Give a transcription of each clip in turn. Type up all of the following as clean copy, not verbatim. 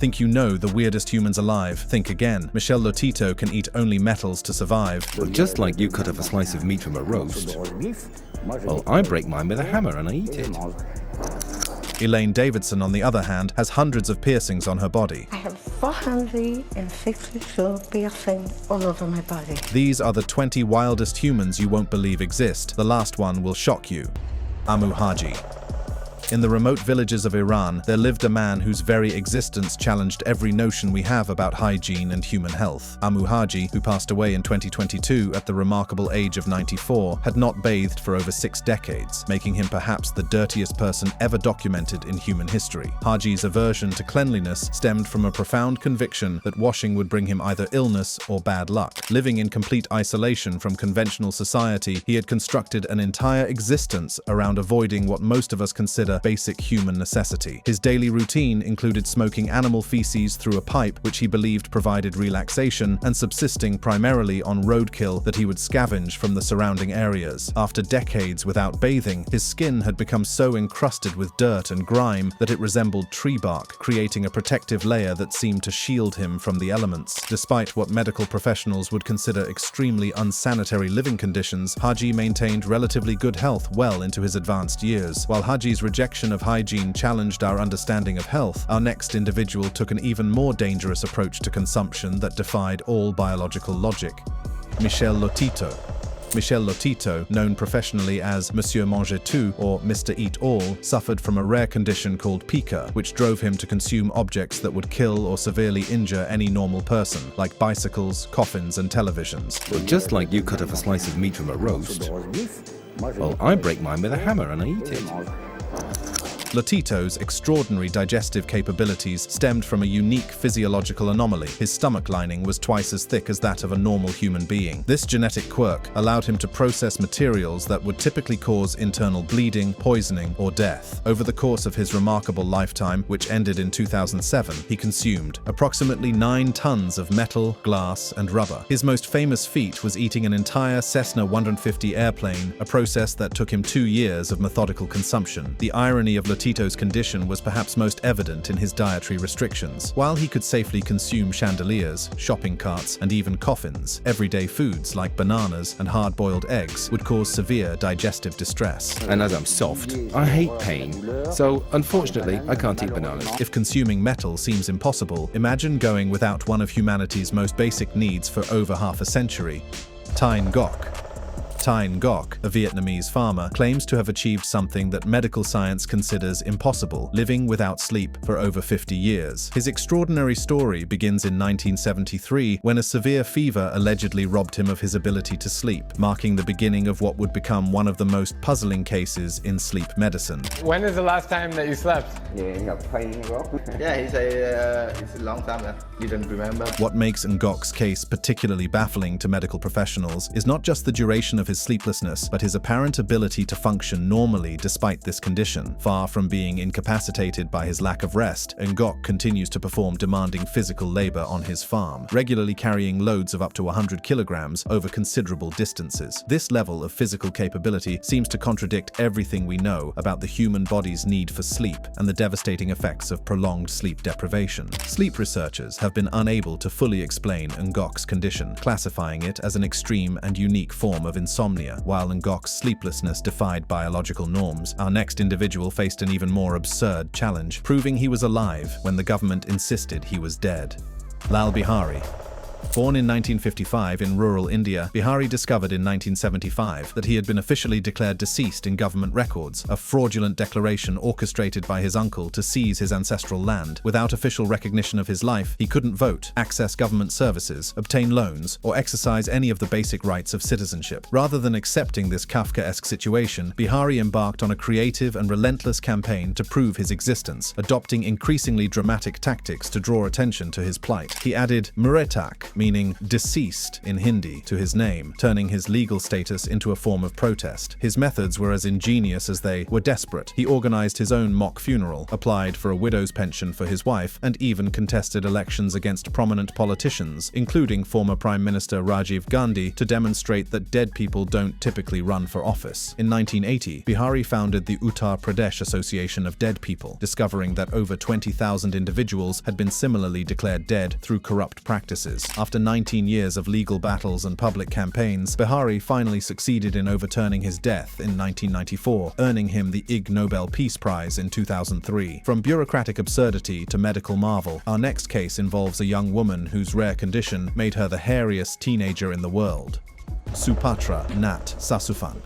Think you know the weirdest humans alive? Think again. Michel Lotito can eat only metals to survive. Well, just like you cut up a slice of meat from a roast, well, I break mine with a hammer and I eat it. Elaine Davidson, on the other hand, has hundreds of piercings on her body. I have 462 piercings all over my body. These are the 20 wildest humans you won't believe exist. The last one will shock you. Amu Haji. In the remote villages of Iran, there lived a man whose very existence challenged every notion we have about hygiene and human health. Amu Haji, who passed away in 2022 at the remarkable age of 94, had not bathed for over 6 decades, making him perhaps the dirtiest person ever documented in human history. Haji's aversion to cleanliness stemmed from a profound conviction that washing would bring him either illness or bad luck. Living in complete isolation from conventional society, he had constructed an entire existence around avoiding what most of us consider basic human necessity. His daily routine included smoking animal feces through a pipe which he believed provided relaxation, and subsisting primarily on roadkill that he would scavenge from the surrounding areas. After decades without bathing, his skin had become so encrusted with dirt and grime that it resembled tree bark, creating a protective layer that seemed to shield him from the elements. Despite what medical professionals would consider extremely unsanitary living conditions, Haji maintained relatively good health well into his advanced years. While Haji's rejection of hygiene challenged our understanding of health, our next individual took an even more dangerous approach to consumption that defied all biological logic. Michel Lotito. Michel Lotito, known professionally as Monsieur Mange Tout or Mr. Eat All, suffered from a rare condition called pica, which drove him to consume objects that would kill or severely injure any normal person, like bicycles, coffins, and televisions. Well, just like you cut up a slice of meat from a roast, well, I break mine with a hammer and I eat it. Lotito's extraordinary digestive capabilities stemmed from a unique physiological anomaly. His stomach lining was twice as thick as that of a normal human being. This genetic quirk allowed him to process materials that would typically cause internal bleeding, poisoning, or death. Over the course of his remarkable lifetime, which ended in 2007, he consumed approximately 9 tons of metal, glass, and rubber. His most famous feat was eating an entire Cessna 150 airplane, a process that took him 2 years of methodical consumption. The irony of Lotito's condition was perhaps most evident in his dietary restrictions. While he could safely consume chandeliers, shopping carts, and even coffins, everyday foods like bananas and hard-boiled eggs would cause severe digestive distress. And as I'm soft, I hate pain, so unfortunately I can't eat bananas. If consuming metal seems impossible, imagine going without one of humanity's most basic needs for over half a century. Thien Ngoc. Thien Ngoc, a Vietnamese farmer, claims to have achieved something that medical science considers impossible, living without sleep for over 50 years. His extraordinary story begins in 1973 when a severe fever allegedly robbed him of his ability to sleep, marking the beginning of what would become one of the most puzzling cases in sleep medicine. When is the last time that you slept? Yeah, he said it's a long time. You don't remember. What makes Ngoc's case particularly baffling to medical professionals is not just the duration of his sleeplessness, but his apparent ability to function normally despite this condition. Far from being incapacitated by his lack of rest, Ngoc continues to perform demanding physical labor on his farm, regularly carrying loads of up to 100 kilograms over considerable distances. This level of physical capability seems to contradict everything we know about the human body's need for sleep and the devastating effects of prolonged sleep deprivation. Sleep researchers have been unable to fully explain Ngoc's condition, classifying it as an extreme and unique form of insomnia. While Ngoc's sleeplessness defied biological norms, our next individual faced an even more absurd challenge, proving he was alive when the government insisted he was dead. Lal Bihari. Born in 1955 in rural India, Bihari discovered in 1975 that he had been officially declared deceased in government records, a fraudulent declaration orchestrated by his uncle to seize his ancestral land. Without official recognition of his life, he couldn't vote, access government services, obtain loans, or exercise any of the basic rights of citizenship. Rather than accepting this Kafkaesque situation, Bihari embarked on a creative and relentless campaign to prove his existence, adopting increasingly dramatic tactics to draw attention to his plight. He added Muretak, meaning deceased in Hindi, to his name, turning his legal status into a form of protest. His methods were as ingenious as they were desperate. He organized his own mock funeral, applied for a widow's pension for his wife, and even contested elections against prominent politicians, including former Prime Minister Rajiv Gandhi, to demonstrate that dead people don't typically run for office. In 1980, Bihari founded the Uttar Pradesh Association of Dead People, discovering that over 20,000 individuals had been similarly declared dead through corrupt practices. After 19 years of legal battles and public campaigns, Bihari finally succeeded in overturning his death in 1994, earning him the Ig Nobel Peace Prize in 2003. From bureaucratic absurdity to medical marvel, our next case involves a young woman whose rare condition made her the hairiest teenager in the world. Supatra Nat Sasuphan.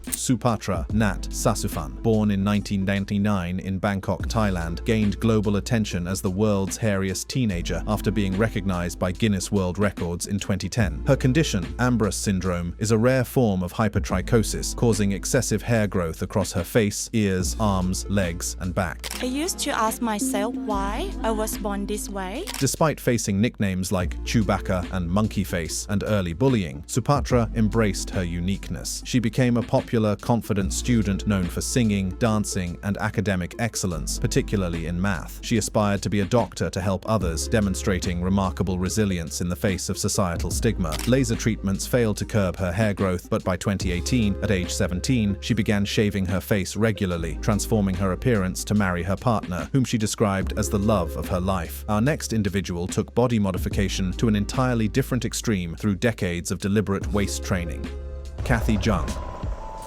Supatra Nat Sasuphan, born in 1999 in Bangkok, Thailand, gained global attention as the world's hairiest teenager after being recognized by Guinness World Records in 2010. Her condition, Ambrus syndrome, is a rare form of hypertrichosis, causing excessive hair growth across her face, ears, arms, legs, and back. I used to ask myself why I was born this way. Despite facing nicknames like Chewbacca and Monkey Face and early bullying, Supatra embraced her uniqueness. She became a popular, confident student known for singing, dancing, and academic excellence, particularly in math. She aspired to be a doctor to help others, demonstrating remarkable resilience in the face of societal stigma. Laser treatments failed to curb her hair growth, but by 2018, at age 17, she began shaving her face regularly, transforming her appearance to marry her partner, whom she described as the love of her life. Our next individual took body modification to an entirely different extreme through decades of deliberate waist training. Kathy Jung.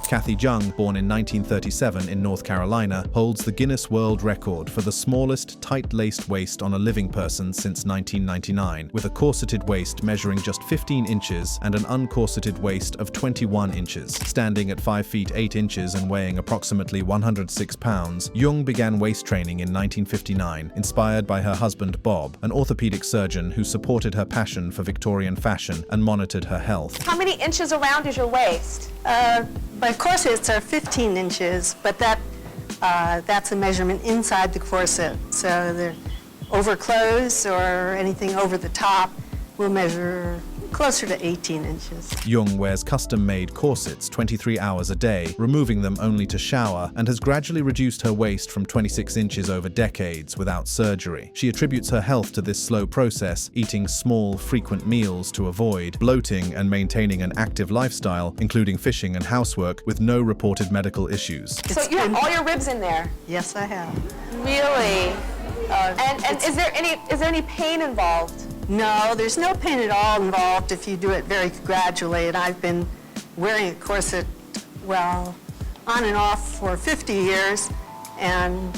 Kathy Jung, born in 1937 in North Carolina, holds the Guinness World Record for the smallest tight-laced waist on a living person since 1999, with a corseted waist measuring just 15 inches and an uncorseted waist of 21 inches. Standing at 5 feet 8 inches and weighing approximately 106 pounds, Jung began waist training in 1959, inspired by her husband Bob, an orthopedic surgeon who supported her passion for Victorian fashion and monitored her health. How many inches around is your waist? My corsets are 15 inches, but that's a measurement inside the corset. So they're over clothes or anything over the top will measure closer to 18 inches. Jung wears custom-made corsets 23 hours a day, removing them only to shower, and has gradually reduced her waist from 26 inches over decades without surgery. She attributes her health to this slow process, eating small, frequent meals to avoid bloating and maintaining an active lifestyle, including fishing and housework, with no reported medical issues. So you have all your ribs in there? Yes, I have. Really? And is there any pain involved? No, there's no pain at all involved if you do it very gradually. And I've been wearing a corset, well, on and off for 50 years and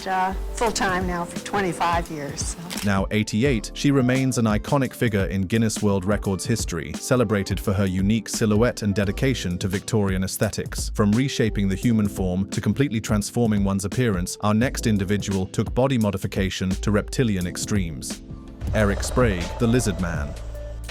full-time now for 25 years. So. Now 88, she remains an iconic figure in Guinness World Records history, celebrated for her unique silhouette and dedication to Victorian aesthetics. From reshaping the human form to completely transforming one's appearance, our next individual took body modification to reptilian extremes. Eric Sprague, the Lizard Man.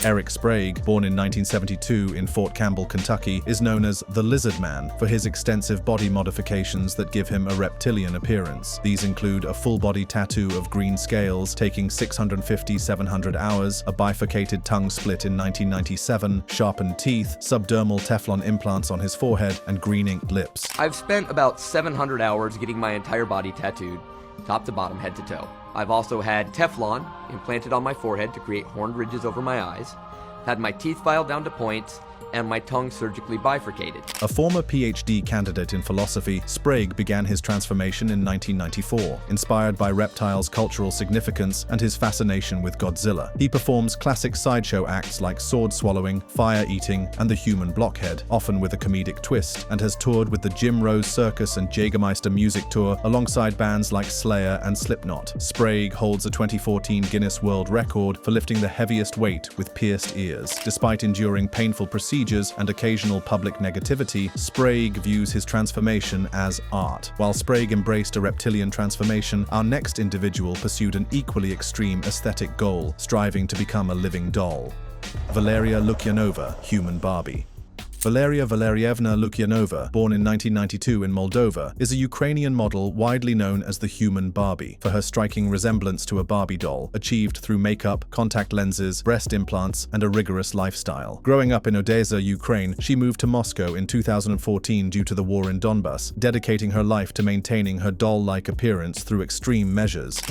Eric Sprague, born in 1972 in Fort Campbell, Kentucky, is known as the Lizard Man for his extensive body modifications that give him a reptilian appearance. These include a full-body tattoo of green scales taking 650-700 hours, a bifurcated tongue split in 1997, sharpened teeth, subdermal Teflon implants on his forehead, and green-inked lips. I've spent about 700 hours getting my entire body tattooed, top to bottom, head to toe. I've also had Teflon implanted on my forehead to create horned ridges over my eyes, had my teeth filed down to points, and my tongue surgically bifurcated. A former PhD candidate in philosophy, Sprague began his transformation in 1994, inspired by reptiles' cultural significance and his fascination with Godzilla. He performs classic sideshow acts like sword swallowing, fire eating, and the human blockhead, often with a comedic twist, and has toured with the Jim Rose Circus and Jägermeister music tour alongside bands like Slayer and Slipknot. Sprague holds a 2014 Guinness World Record for lifting the heaviest weight with pierced ears. Despite enduring painful procedures and occasional public negativity, Sprague views his transformation as art. While Sprague embraced a reptilian transformation, our next individual pursued an equally extreme aesthetic goal, striving to become a living doll. Valeria Lukyanova, Human Barbie. Valeria Valerievna Lukyanova, born in 1992 in Moldova, is a Ukrainian model widely known as the human Barbie for her striking resemblance to a Barbie doll, achieved through makeup, contact lenses, breast implants, and a rigorous lifestyle. Growing up in Odessa, Ukraine, she moved to Moscow in 2014 due to the war in Donbas, dedicating her life to maintaining her doll-like appearance through extreme measures.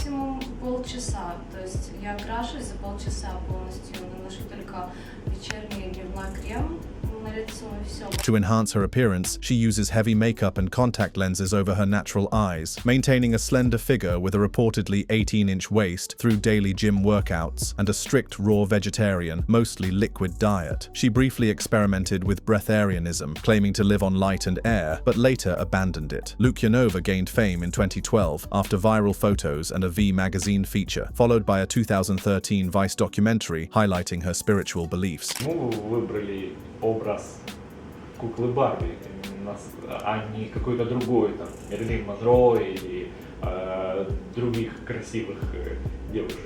Полчаса, то есть я крашусь за полчаса полностью, наношу только вечерний дневной крем на лицо и все. To enhance her appearance, she uses heavy makeup and contact lenses over her natural eyes, maintaining a slender figure with a reportedly 18-inch waist through daily gym workouts and a strict raw vegetarian, mostly liquid diet. She briefly experimented with breatharianism, claiming to live on light and air, but later abandoned it. Lukyanova gained fame in 2012 after viral photos and a V magazine feature, followed by a 2013 Vice documentary highlighting her spiritual beliefs. Почему вы выбрали образ куклы Барби, а не какой-то другой, там, Мерлин Монро или других красивых девушек?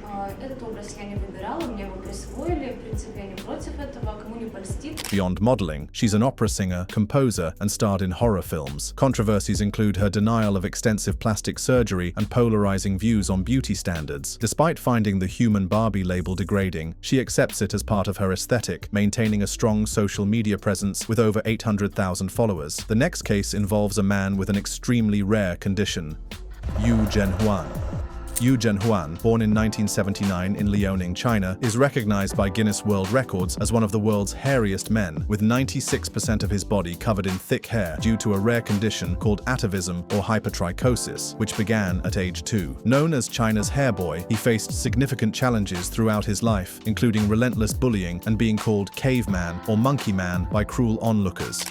Этот образ я не выбирала, мне его присвоили, в принципе, я не против этого, кому не польстит. Beyond modeling, she's an opera singer, composer, and starred in horror films. Controversies include her denial of extensive plastic surgery and polarizing views on beauty standards. Despite finding the human Barbie label degrading, she accepts it as part of her aesthetic, maintaining a strong social media presence with over 800,000 followers. The next case involves a man with an extremely rare condition. Yu Zhenhuan. Yu Zhenhuan, born in 1979 in Liaoning, China, is recognized by Guinness World Records as one of the world's hairiest men, with 96% of his body covered in thick hair due to a rare condition called atavism or hypertrichosis, which began at age 2. Known as China's hair boy, he faced significant challenges throughout his life, including relentless bullying and being called caveman or monkey man by cruel onlookers.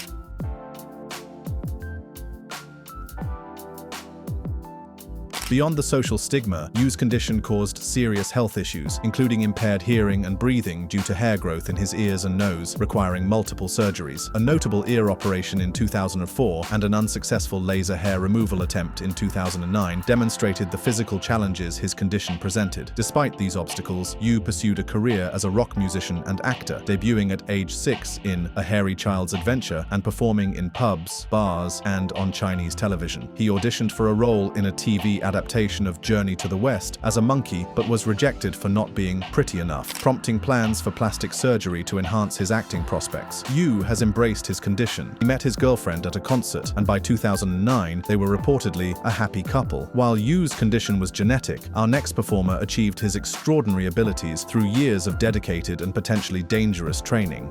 Beyond the social stigma, Yu's condition caused serious health issues, including impaired hearing and breathing due to hair growth in his ears and nose, requiring multiple surgeries. A notable ear operation in 2004 and an unsuccessful laser hair removal attempt in 2009 demonstrated the physical challenges his condition presented. Despite these obstacles, Yu pursued a career as a rock musician and actor, debuting at age 6 in A Hairy Child's Adventure and performing in pubs, bars, and on Chinese television. He auditioned for a role in a TV adaptation of Journey to the West as a monkey, but was rejected for not being pretty enough, prompting plans for plastic surgery to enhance his acting prospects. Yu has embraced his condition. He met his girlfriend at a concert, and by 2009, they were reportedly a happy couple. While Yu's condition was genetic, our next performer achieved his extraordinary abilities through years of dedicated and potentially dangerous training.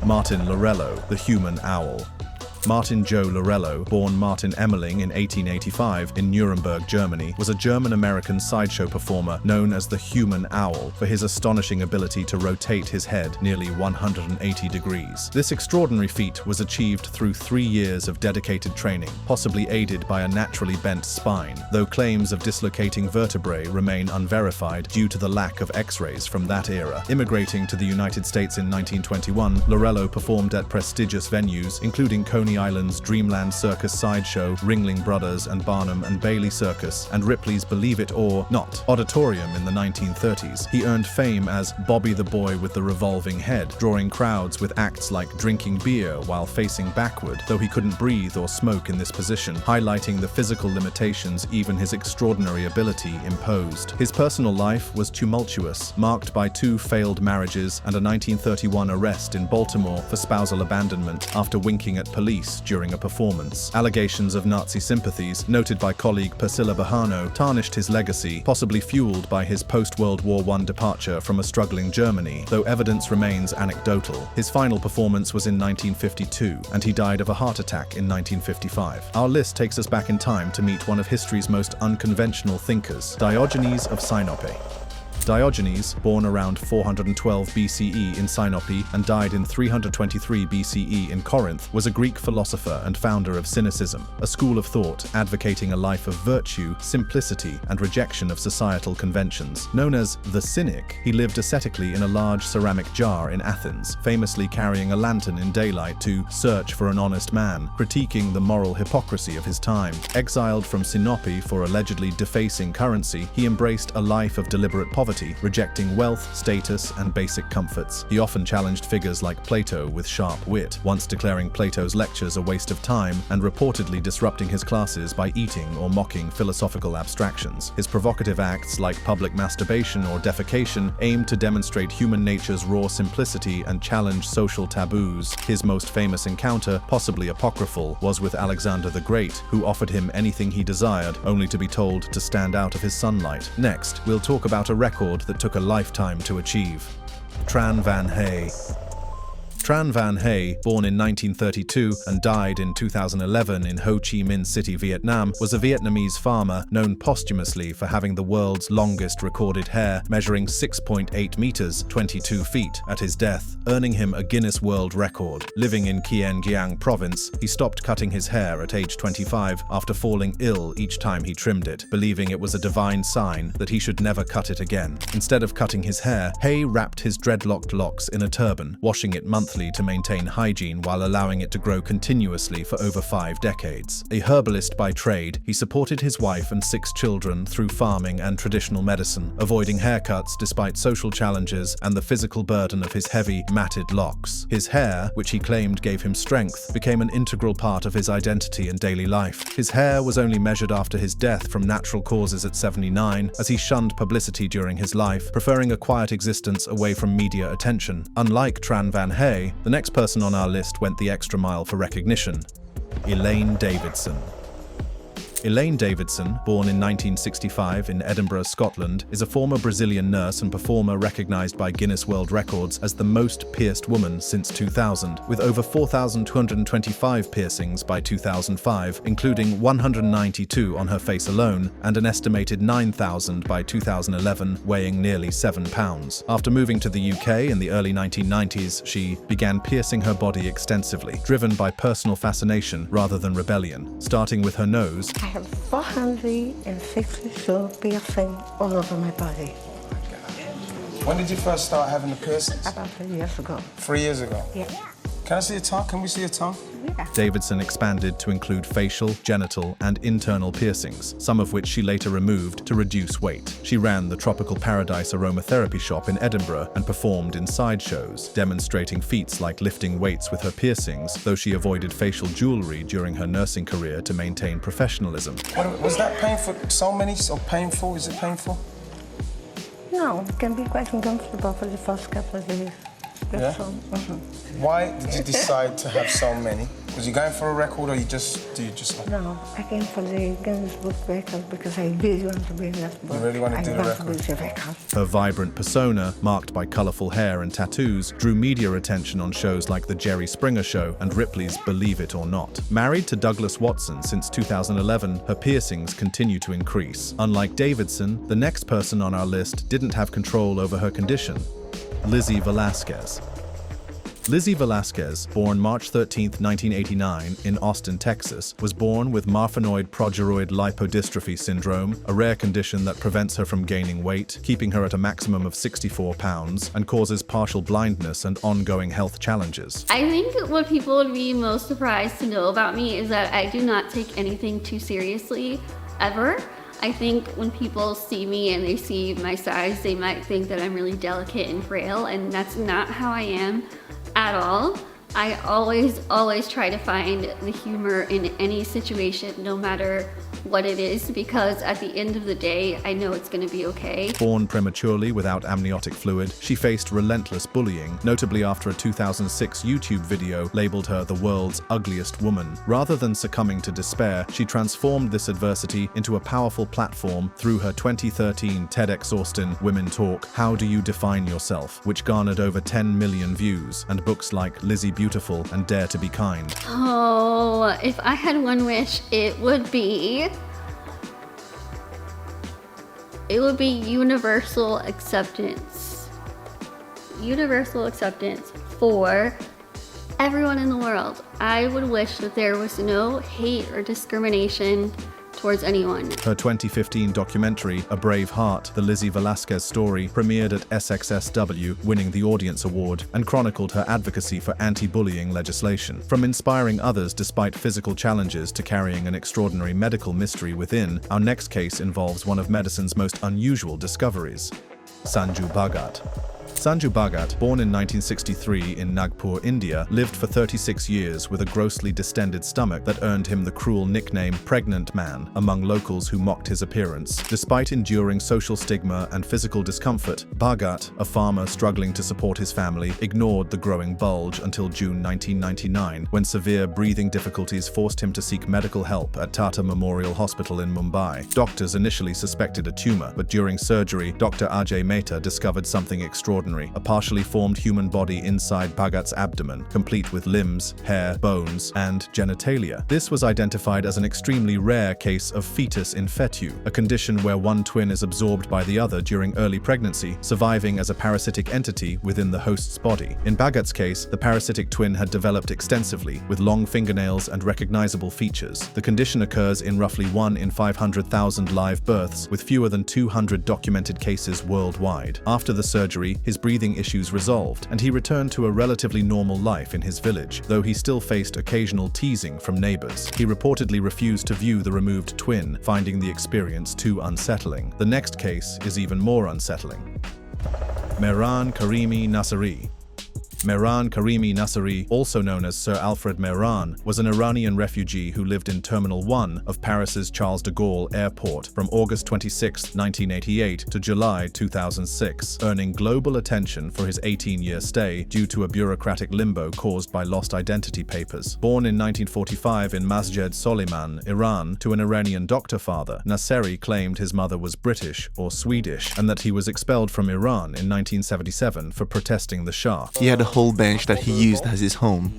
Martin Lorello, the human owl. Martin Joe Lorello, born Martin Emmerling in 1885 in Nuremberg, Germany, was a German-American sideshow performer known as the Human Owl for his astonishing ability to rotate his head nearly 180 degrees. This extraordinary feat was achieved through 3 years of dedicated training, possibly aided by a naturally bent spine, though claims of dislocating vertebrae remain unverified due to the lack of X-rays from that era. Immigrating to the United States in 1921, Lorello performed at prestigious venues, including Coney Island's Dreamland Circus Sideshow, Ringling Brothers and Barnum and Bailey Circus, and Ripley's Believe It or Not Auditorium in the 1930s. He earned fame as Bobby the Boy with the Revolving Head, drawing crowds with acts like drinking beer while facing backward, though he couldn't breathe or smoke in this position, highlighting the physical limitations even his extraordinary ability imposed. His personal life was tumultuous, marked by 2 failed marriages and a 1931 arrest in Baltimore for spousal abandonment after winking at police during a performance. Allegations of Nazi sympathies, noted by colleague Priscilla Bahano, tarnished his legacy, possibly fueled by his post-World War I departure from a struggling Germany, though evidence remains anecdotal. His final performance was in 1952, and he died of a heart attack in 1955. Our list takes us back in time to meet one of history's most unconventional thinkers, Diogenes of Sinope. Diogenes, born around 412 BCE in Sinope and died in 323 BCE in Corinth, was a Greek philosopher and founder of Cynicism, a school of thought advocating a life of virtue, simplicity, and rejection of societal conventions. Known as the Cynic, he lived ascetically in a large ceramic jar in Athens, famously carrying a lantern in daylight to search for an honest man, critiquing the moral hypocrisy of his time. Exiled from Sinope for allegedly defacing currency, he embraced a life of deliberate poverty poverty, rejecting wealth, status, and basic comforts. He often challenged figures like Plato with sharp wit, once declaring Plato's lectures a waste of time and reportedly disrupting his classes by eating or mocking philosophical abstractions. His provocative acts like public masturbation or defecation aimed to demonstrate human nature's raw simplicity and challenge social taboos. His most famous encounter, possibly apocryphal, was with Alexander the Great, who offered him anything he desired, only to be told to stand out of his sunlight. Next, we'll talk about a record that took a lifetime to achieve. Tran Van Hey. Tran Van Hey, born in 1932 and died in 2011 in Ho Chi Minh City, Vietnam, was a Vietnamese farmer known posthumously for having the world's longest recorded hair, measuring 6.8 meters, 22 feet, at his death, earning him a Guinness World Record. Living in Kien Giang province, he stopped cutting his hair at age 25 after falling ill each time he trimmed it, believing it was a divine sign that he should never cut it again. Instead of cutting his hair, Hey wrapped his dreadlocked locks in a turban, washing it monthly to maintain hygiene while allowing it to grow continuously for over 5 decades. A herbalist by trade, he supported his wife and 6 children through farming and traditional medicine, avoiding haircuts despite social challenges and the physical burden of his heavy, matted locks. His hair, which he claimed gave him strength, became an integral part of his identity and daily life. His hair was only measured after his death from natural causes at 79, as he shunned publicity during his life, preferring a quiet existence away from media attention. Unlike Tran Van Hey, the next person on our list went the extra mile for recognition: Elaine Davidson. Elaine Davidson, born in 1965 in Edinburgh, Scotland, is a former Brazilian nurse and performer recognized by Guinness World Records as the most pierced woman since 2000, with over 4,225 piercings by 2005, including 192 on her face alone, and an estimated 9,000 by 2011, weighing nearly 7 pounds. After moving to the UK in the early 1990s, she began piercing her body extensively, driven by personal fascination rather than rebellion, starting with her nose. I have 462 piercings all over my body. When did you first start having the piercings? About 3 years ago. 3 years ago? Yeah. Can I see your tongue? Can we see your tongue? Yeah. Davidson expanded to include facial, genital, and internal piercings, some of which she later removed to reduce weight. She ran the Tropical Paradise aromatherapy shop in Edinburgh and performed in sideshows, demonstrating feats like lifting weights with her piercings, though she avoided facial jewelry during her nursing career to maintain professionalism. Was that painful? So many? So painful? Is it painful? No, it can be quite uncomfortable for the first couple of days. Yeah? Why did you decide to have so many? Was you going for a record or do you just like... No, I came for the Guinness Book record because I really want to be in that book. You really want to do the record? Her vibrant persona, marked by colorful hair and tattoos, drew media attention on shows like The Jerry Springer Show and Ripley's Believe It or Not. Married to Douglas Watson since 2011, her piercings continue to increase. Unlike Davidson, the next person on our list didn't have control over her condition: Lizzie Velasquez. Lizzie Velasquez, born March 13, 1989 in Austin, Texas, was born with Marfanoid progeroid lipodystrophy syndrome, a rare condition that prevents her from gaining weight, keeping her at a maximum of 64 pounds, and causes partial blindness and ongoing health challenges. I think what people would be most surprised to know about me is that I do not take anything too seriously, ever. I think when people see me and they see my size, they might think that I'm really delicate and frail, and that's not how I am at all. I always try to find the humor in any situation, no matter what it is, because at the end of the day, I know it's going to be okay. Born prematurely without amniotic fluid, she faced relentless bullying, notably after a 2006 YouTube video labeled her the world's ugliest woman. Rather than succumbing to despair, she transformed this adversity into a powerful platform through her 2013 TEDx Austin Women Talk, How Do You Define Yourself?, which garnered over 10 million views, and books like Lizzie Beautiful and Dare to Be Kind. Oh, if I had one wish, it would be universal acceptance. Universal acceptance for everyone in the world. I would wish that there was no hate or discrimination towards anyone. Her 2015 documentary, A Brave Heart, The Lizzie Velasquez Story, premiered at SXSW, winning the Audience Award, and chronicled her advocacy for anti-bullying legislation. From inspiring others despite physical challenges to carrying an extraordinary medical mystery within, our next case involves one of medicine's most unusual discoveries: Sanju Bhagat. Sanju Bhagat, born in 1963 in Nagpur, India, lived for 36 years with a grossly distended stomach that earned him the cruel nickname Pregnant Man among locals who mocked his appearance. Despite enduring social stigma and physical discomfort, Bhagat, a farmer struggling to support his family, ignored the growing bulge until June 1999, when severe breathing difficulties forced him to seek medical help at Tata Memorial Hospital in Mumbai. Doctors initially suspected a tumor, but during surgery, Dr. Ajay Mehta discovered something extraordinary: a partially formed human body inside Bhagat's abdomen, complete with limbs, hair, bones, and genitalia. This was identified as an extremely rare case of fetus in fetu, a condition where one twin is absorbed by the other during early pregnancy, surviving as a parasitic entity within the host's body. In Bhagat's case, the parasitic twin had developed extensively, with long fingernails and recognizable features. The condition occurs in roughly 1 in 500,000 live births, with fewer than 200 documented cases worldwide. After the surgery, his breathing issues resolved, and he returned to a relatively normal life in his village, though he still faced occasional teasing from neighbors. He reportedly refused to view the removed twin, finding the experience too unsettling. The next case is even more unsettling. Mehran Karimi Nasseri. Mehran Karimi Nasseri, also known as Sir Alfred Mehran, was an Iranian refugee who lived in Terminal 1 of Paris's Charles de Gaulle Airport from August 26, 1988 to July 2006, earning global attention for his 18-year stay due to a bureaucratic limbo caused by lost identity papers. Born in 1945 in Masjed Soliman, Iran, to an Iranian doctor father, Nasseri claimed his mother was British or Swedish and that he was expelled from Iran in 1977 for protesting the Shah. He had a whole bench that he used as his home.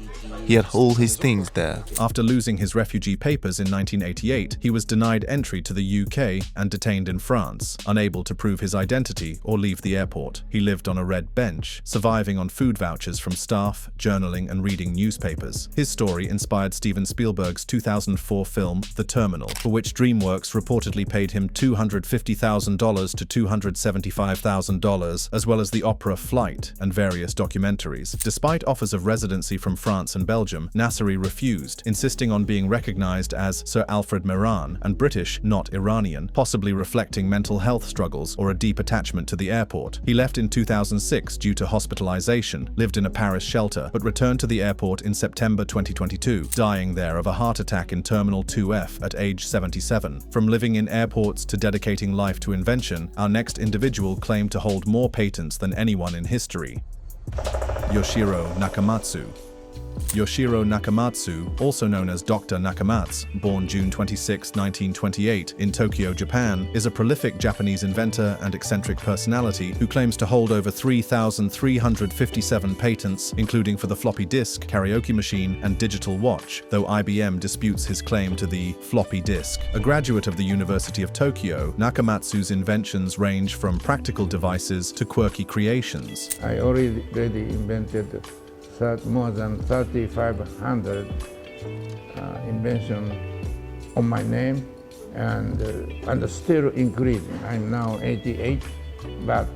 He had all his things there. After losing his refugee papers in 1988, he was denied entry to the UK and detained in France, unable to prove his identity or leave the airport. He lived on a red bench, surviving on food vouchers from staff, journaling and reading newspapers. His story inspired Steven Spielberg's 2004 film The Terminal, for which DreamWorks reportedly paid him $250,000 to $275,000, as well as the opera Flight and various documentaries. Despite offers of residency from France and Belgium, Nasseri refused, insisting on being recognized as Sir Alfred Mehran and British, not Iranian, possibly reflecting mental health struggles or a deep attachment to the airport. He left in 2006 due to hospitalization, lived in a Paris shelter, but returned to the airport in September 2022, dying there of a heart attack in Terminal 2F at age 77. From living in airports to dedicating life to invention, our next individual claimed to hold more patents than anyone in history. Yoshiro Nakamatsu. Yoshiro Nakamatsu, also known as Dr. Nakamatsu, born June 26, 1928, in Tokyo, Japan, is a prolific Japanese inventor and eccentric personality who claims to hold over 3,357 patents, including for the floppy disk, karaoke machine, and digital watch, though IBM disputes his claim to the floppy disk. A graduate of the University of Tokyo, Nakamatsu's inventions range from practical devices to quirky creations. I already invented more than 3,500 inventions on my name, and still increasing. I'm now 88, but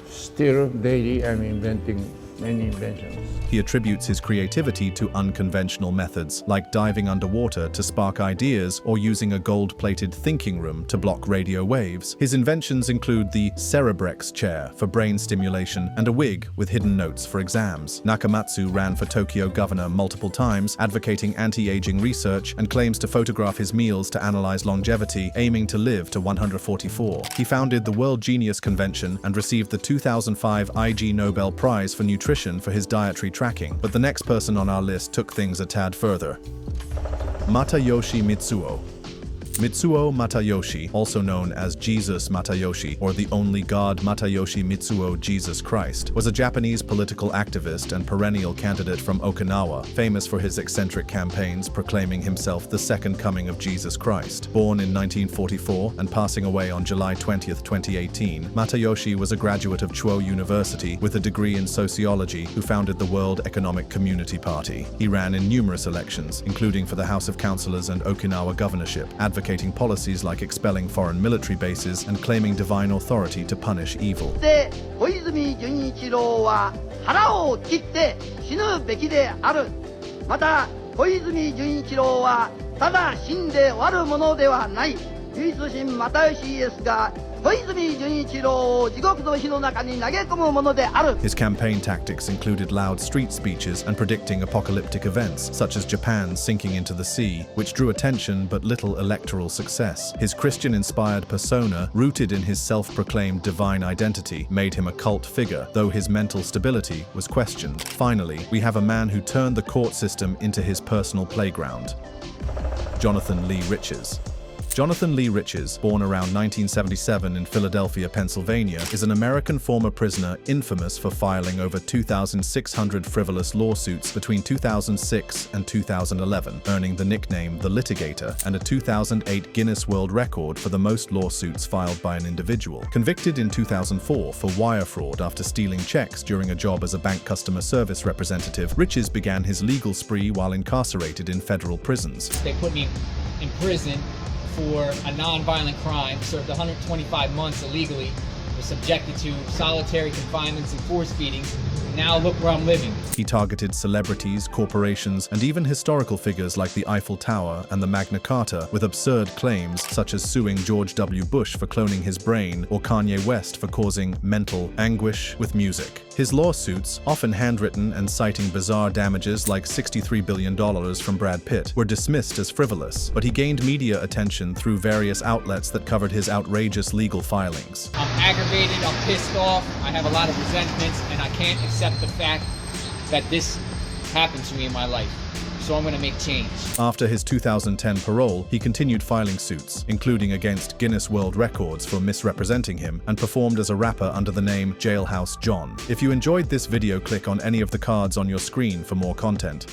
still daily I'm inventing many inventions. He attributes his creativity to unconventional methods, like diving underwater to spark ideas or using a gold-plated thinking room to block radio waves. His inventions include the Cerebrex chair for brain stimulation and a wig with hidden notes for exams. Nakamatsu ran for Tokyo governor multiple times, advocating anti-aging research, and claims to photograph his meals to analyze longevity, aiming to live to 144. He founded the World Genius Convention and received the 2005 Ig Nobel Prize for Nutrition for his dietary tracking, but the next person on our list took things a tad further. Matayoshi Mitsuo. Mitsuo Matayoshi, also known as Jesus Matayoshi or the only God Matayoshi Mitsuo Jesus Christ, was a Japanese political activist and perennial candidate from Okinawa, famous for his eccentric campaigns proclaiming himself the second coming of Jesus Christ. Born in 1944 and passing away on July 20, 2018, Matayoshi was a graduate of Chuo University with a degree in sociology who founded the World Economic Community Party. He ran in numerous elections, including for the House of Councillors and Okinawa governorship, advocating policies like expelling foreign military bases and claiming divine authority to punish evil. 小泉純一郎は腹を切って死ぬべきである。また小泉純一郎はただ死んで終わるものではない。唯一神又吉イエスが小泉純一郎を地獄の火の中に投げ込むものである。 His campaign tactics included loud street speeches and predicting apocalyptic events, such as Japan sinking into the sea, which drew attention but little electoral success. His Christian-inspired persona, rooted in his self-proclaimed divine identity, made him a cult figure, though his mental stability was questioned. Finally, we have a man who turned the court system into his personal playground. Jonathan Lee Riches. Jonathan Lee Riches, born around 1977 in Philadelphia, Pennsylvania, is an American former prisoner infamous for filing over 2,600 frivolous lawsuits between 2006 and 2011, earning the nickname The Litigator and a 2008 Guinness World Record for the most lawsuits filed by an individual. Convicted in 2004 for wire fraud after stealing checks during a job as a bank customer service representative, Riches began his legal spree while incarcerated in federal prisons. They put me in prison for a non-violent crime, served 125 months illegally, was subjected to solitary confinements and force feedings. Now look where I'm living. He targeted celebrities, corporations, and even historical figures like the Eiffel Tower and the Magna Carta with absurd claims such as suing George W. Bush for cloning his brain or Kanye West for causing mental anguish with music. His lawsuits, often handwritten and citing bizarre damages like $63 billion from Brad Pitt, were dismissed as frivolous, but he gained media attention through various outlets that covered his outrageous legal filings. I'm aggravated, I'm pissed off, I have a lot of resentments, and I can't accept the fact that this happened to me in my life. So I'm going to make change. After his 2010 parole, he continued filing suits, including against Guinness World Records for misrepresenting him, and performed as a rapper under the name Jailhouse John. If you enjoyed this video, click on any of the cards on your screen for more content.